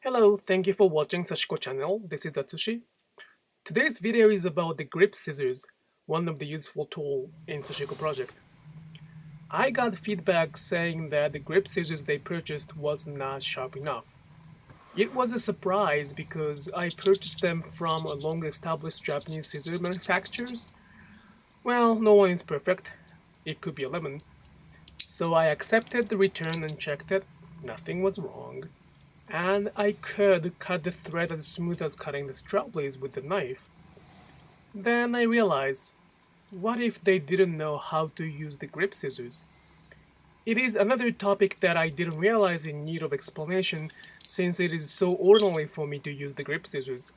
Hello, thank you for watching Sashiko channel. This is Atsushi. Today's video is about the grip scissors, one of the useful tool in Sashiko project. I got feedback saying that the grip scissors they purchased was not sharp enough. It was a surprise because I purchased them from a long-established Japanese scissor manufacturers. Well, no one is perfect. It could be a lemon. So I accepted the return and checked it. Nothing was wrong. And I could cut the thread as smooth as cutting the strap blades with the knife. Then I realized, what if they didn't know how to use the grip scissors? It is another topic that I didn't realize in need of explanation since it is so ordinary for me to use the grip scissors.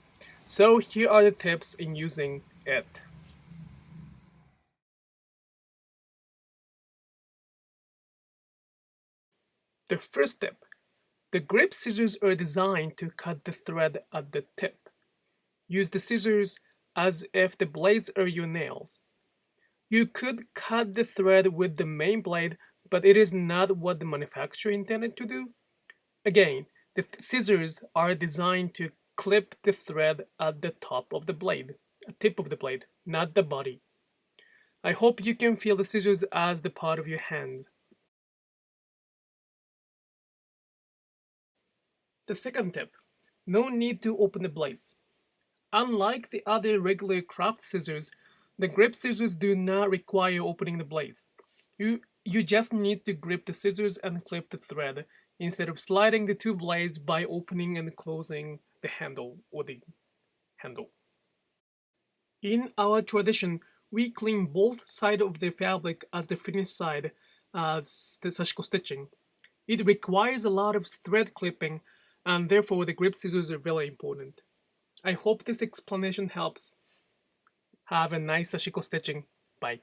So here are the tips in using it. The first tip. The grip scissors are designed to cut the thread at the tip. Use the scissors as if the blades are your nails. You could cut the thread with the main blade, but it is not what the manufacturer intended to do. Again, the scissors are designed to clip the thread at the top of the blade, tip of the blade, not the body. I hope you can feel the scissors as the part of your hands. The second tip, no need to open the blades. Unlike the other regular craft scissors, the grip scissors do not require opening the blades. You just need to grip the scissors and clip the thread instead of sliding the two blades by opening and closing the handle or the handle. In our tradition, we clean both sides of the fabric as the finished side as the Sashiko stitching. It requires a lot of thread clipping and therefore the grip scissors are really important. I hope this explanation helps. Have a nice Sashiko stitching. Bye.